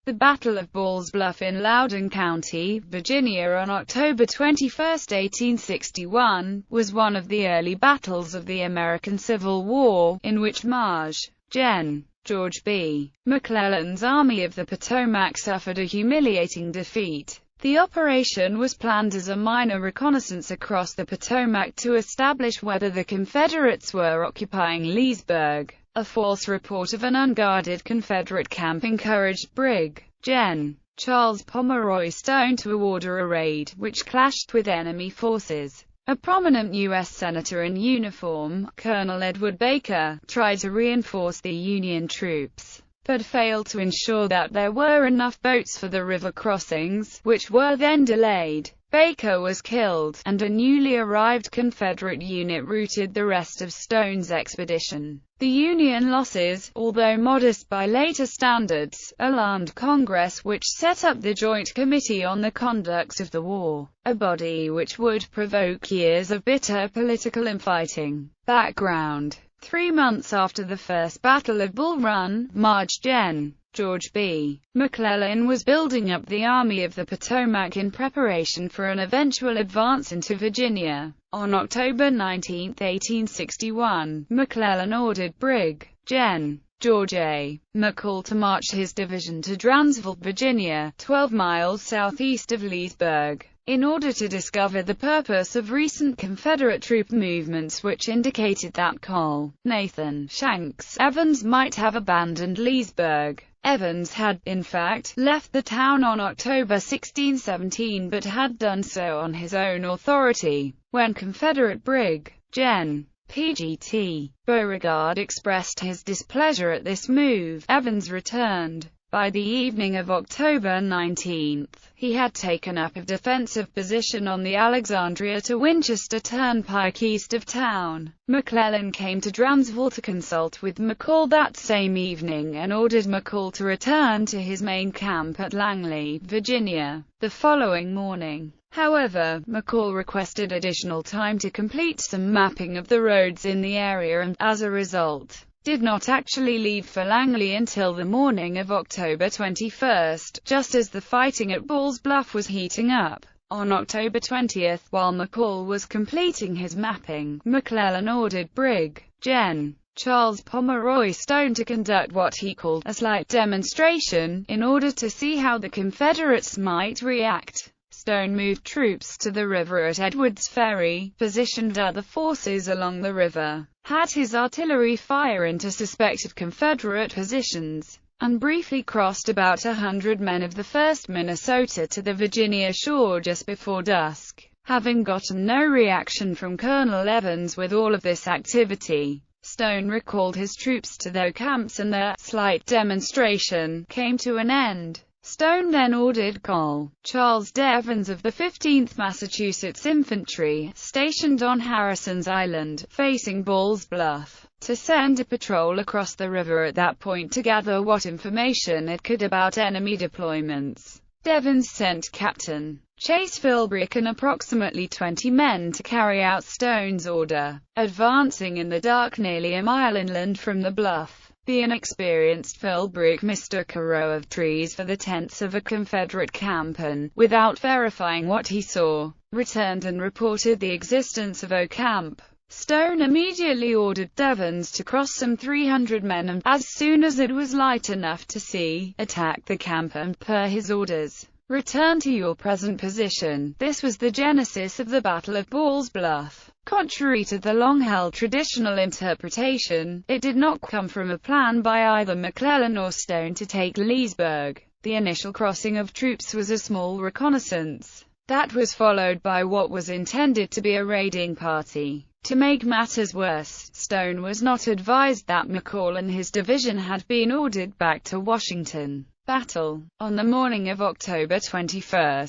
The Battle of Ball's Bluff in Loudoun County, Virginia on October 21, 1861, was one of the early battles of the American Civil War, in which Maj.Gen. George B. McClellan's Army of the Potomac suffered a humiliating defeat. The operation was planned as a minor reconnaissance across the Potomac to establish whether the Confederates were occupying Leesburg. A false report of an unguarded Confederate camp encouraged Brig.Gen. Charles Pomeroy Stone to order a raid, which clashed with enemy forces. A prominent U.S. Senator in uniform, Colonel Edward Baker, tried to reinforce the Union troops, but failed to ensure that there were enough boats for the river crossings, which were then delayed. Baker was killed, and a newly arrived Confederate unit routed the rest of Stone's expedition. The Union losses, although modest by later standards, alarmed Congress, which set up the Joint Committee on the Conduct of the War, a body which would provoke years of bitter political infighting. Background: 3 months after the First Battle of Bull Run, Maj.Gen. George B. McClellan was building up the Army of the Potomac in preparation for an eventual advance into Virginia. On October 19, 1861, McClellan ordered Brig.Gen. George A. McCall to march his division to Dransville, Virginia, 12 miles southeast of Leesburg, in order to discover the purpose of recent Confederate troop movements which indicated that Col. Nathan Shanks Evans might have abandoned Leesburg. Evans had, in fact, left the town on October 1617 but had done so on his own authority. When Confederate Brig.Gen. P.G.T. Beauregard expressed his displeasure at this move, Evans returned. By the evening of October 19, he had taken up a defensive position on the Alexandria to Winchester Turnpike east of town. McClellan came to Dransville to consult with McCall that same evening and ordered McCall to return to his main camp at Langley, Virginia, the following morning. However, McCall requested additional time to complete some mapping of the roads in the area and, as a result, did not actually leave for Langley until the morning of October 21, just as the fighting at Ball's Bluff was heating up. On October 20, while McCall was completing his mapping, McClellan ordered Brig.Gen. Charles Pomeroy Stone to conduct what he called a slight demonstration, in order to see how the Confederates might react. Stone moved troops to the river at Edwards Ferry, positioned other forces along the river, had his artillery fire into suspected Confederate positions, and briefly crossed about 100 men of the 1st Minnesota to the Virginia shore just before dusk. Having gotten no reaction from Colonel Evans with all of this activity, Stone recalled his troops to their camps and the slight demonstration came to an end. Stone then ordered Col. Charles Evans of the 15th Massachusetts Infantry, stationed on Harrison's Island, facing Ball's Bluff, to send a patrol across the river at that point to gather what information it could about enemy deployments. Evans sent Captain Chase Philbrick and approximately 20 men to carry out Stone's order, advancing in the dark nearly a mile inland from the bluff. The inexperienced Philbrick mistook a row of trees for the tents of a Confederate camp and, without verifying what he saw, returned and reported the existence of a camp. Stone immediately ordered Evans to cross some 300 men and, as soon as it was light enough to see, attack the camp and, per his orders, return to your present position. This was the genesis of the Battle of Ball's Bluff. Contrary to the long-held traditional interpretation, it did not come from a plan by either McClellan or Stone to take Leesburg. The initial crossing of troops was a small reconnaissance that was followed by what was intended to be a raiding party. To make matters worse, Stone was not advised that McCall and his division had been ordered back to Washington. Battle. On the morning of October 21,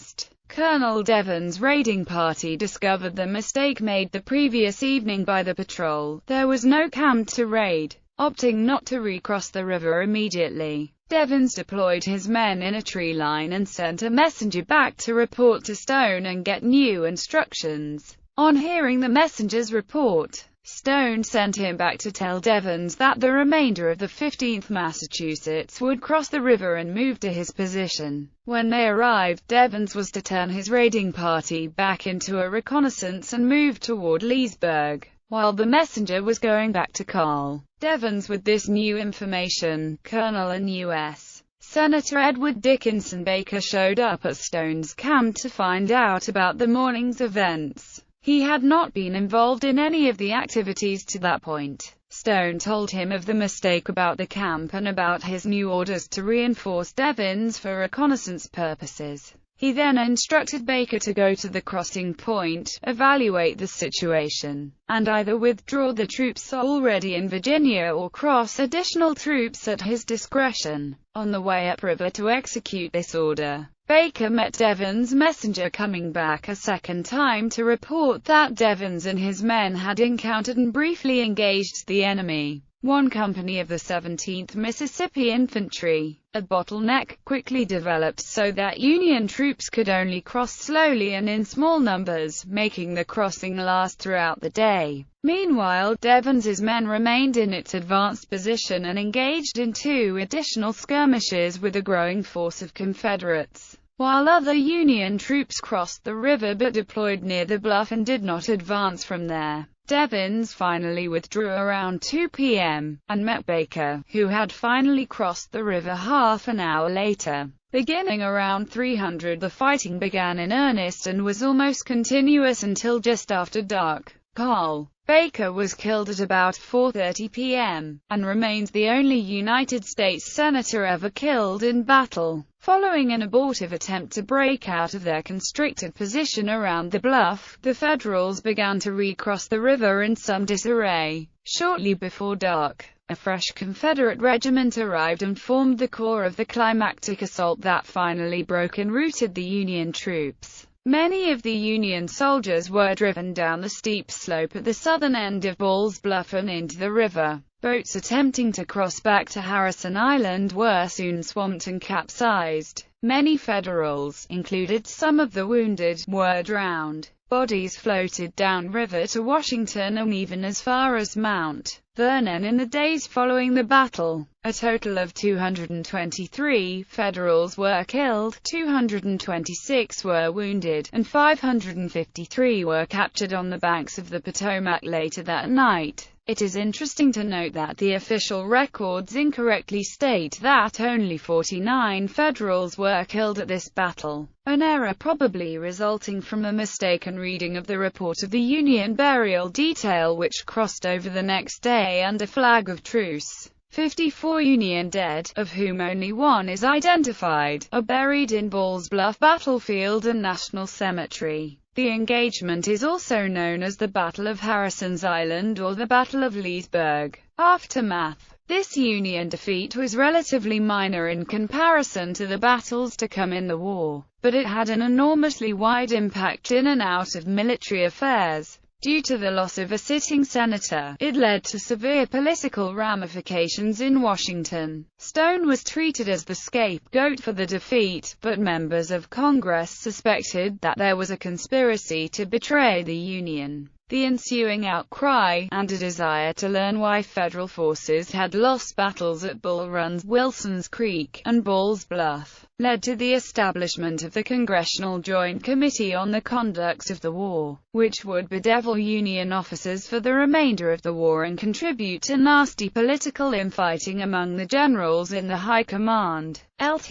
Colonel Evans' raiding party discovered the mistake made the previous evening by the patrol. There was no camp to raid. Opting not to recross the river immediately, Evans deployed his men in a tree line and sent a messenger back to report to Stone and get new instructions. On hearing the messenger's report, Stone sent him back to tell Devens that the remainder of the 15th Massachusetts would cross the river and move to his position. When they arrived, Devens was to turn his raiding party back into a reconnaissance and move toward Leesburg, while the messenger was going back to Carl. Devens with this new information, Colonel and U.S. Senator Edward Dickinson Baker showed up at Stone's camp to find out about the morning's events. He had not been involved in any of the activities to that point. Stone told him of the mistake about the camp and about his new orders to reinforce Devens for reconnaissance purposes. He then instructed Baker to go to the crossing point, evaluate the situation, and either withdraw the troops already in Virginia or cross additional troops at his discretion. On the way upriver to execute this order, Baker met Devens' messenger coming back a second time to report that Devens and his men had encountered and briefly engaged the enemy. One company of the 17th Mississippi Infantry. A bottleneck quickly developed so that Union troops could only cross slowly and in small numbers, making the crossing last throughout the day. Meanwhile, Devens's men remained in its advanced position and engaged in 2 additional skirmishes with a growing force of Confederates, while other Union troops crossed the river but deployed near the bluff and did not advance from there. Devens finally withdrew around 2 p.m., and met Baker, who had finally crossed the river half an hour later. Beginning around 300, the fighting began in earnest and was almost continuous until just after dark. Carl Baker was killed at about 4:30 p.m., and remains the only United States Senator ever killed in battle. Following an abortive attempt to break out of their constricted position around the bluff, the Federals began to recross the river in some disarray. Shortly before dark, a fresh Confederate regiment arrived and formed the core of the climactic assault that finally broke and routed the Union troops. Many of the Union soldiers were driven down the steep slope at the southern end of Ball's Bluff and into the river. Boats attempting to cross back to Harrison Island were soon swamped and capsized. Many Federals, included some of the wounded, were drowned. Bodies floated downriver to Washington and even as far as Mount Vernon in the days following the battle. A total of 223 Federals were killed, 226 were wounded, and 553 were captured on the banks of the Potomac later that night. It is interesting to note that the official records incorrectly state that only 49 Federals were killed at this battle, an error probably resulting from a mistaken reading of the report of the Union burial detail which crossed over the next day under flag of truce. 54 Union dead, of whom only 1 is identified, are buried in Ball's Bluff Battlefield and National Cemetery. The engagement is also known as the Battle of Harrison's Island or the Battle of Leesburg. Aftermath. This Union defeat was relatively minor in comparison to the battles to come in the war, but it had an enormously wide impact in and out of military affairs. Due to the loss of a sitting senator, it led to severe political ramifications in Washington. Stone was treated as the scapegoat for the defeat, but members of Congress suspected that there was a conspiracy to betray the Union. The ensuing outcry, and a desire to learn why federal forces had lost battles at Bull Run, Wilson's Creek, and Ball's Bluff, led to the establishment of the Congressional Joint Committee on the Conduct of the War, which would bedevil Union officers for the remainder of the war and contribute to nasty political infighting among the generals in the high command. Lt.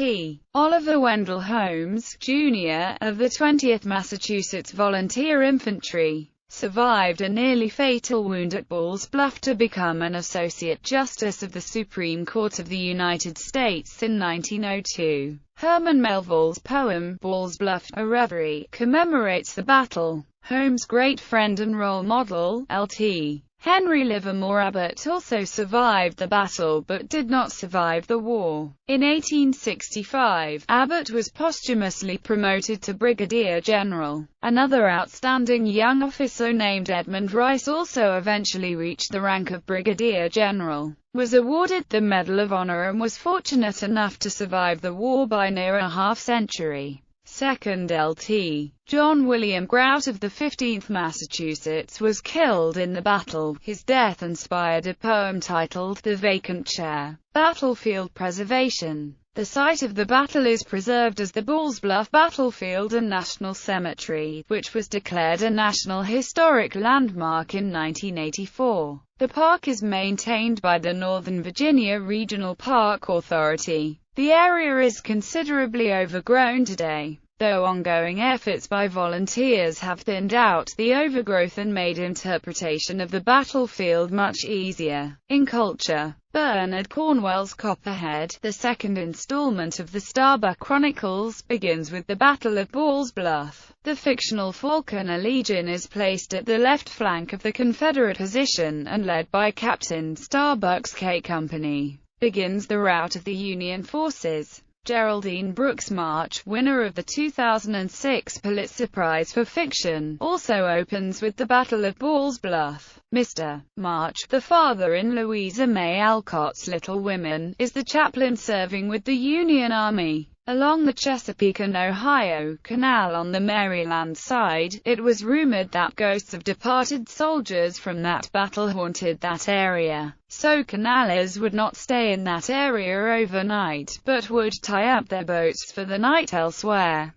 Oliver Wendell Holmes, Jr., of the 20th Massachusetts Volunteer Infantry, survived a nearly fatal wound at Ball's Bluff to become an Associate Justice of the Supreme Court of the United States in 1902. Herman Melville's poem, Ball's Bluff, A Reverie, commemorates the battle. Holmes' great friend and role model, Lt. Henry Livermore Abbott, also survived the battle but did not survive the war. In 1865, Abbott was posthumously promoted to brigadier general. Another outstanding young officer named Edmund Rice, also eventually reached the rank of brigadier general, was awarded the Medal of Honor and was fortunate enough to survive the war by near a half-century. 2nd Lt. John William Grout of the 15th Massachusetts was killed in the battle. His death inspired a poem titled The Vacant Chair. Battlefield preservation. The site of the battle is preserved as the Balls Bluff Battlefield and National Cemetery, which was declared a National Historic Landmark in 1984. The park is maintained by the Northern Virginia Regional Park Authority. The area is considerably overgrown today, though ongoing efforts by volunteers have thinned out the overgrowth and made interpretation of the battlefield much easier. In culture, Bernard Cornwell's Copperhead, the second installment of the Starbuck Chronicles, begins with the Battle of Balls Bluff. The fictional Falconer Legion is placed at the left flank of the Confederate position, and led by Captain Starbuck's K Company, begins the rout of the Union forces. Geraldine Brooks' March, winner of the 2006 Pulitzer Prize for Fiction, also opens with the Battle of Balls Bluff. Mr. March, the father in Louisa May Alcott's Little Women, is the chaplain serving with the Union Army. Along the Chesapeake and Ohio Canal on the Maryland side, it was rumored that ghosts of departed soldiers from that battle haunted that area. So canalers would not stay in that area overnight, but would tie up their boats for the night elsewhere.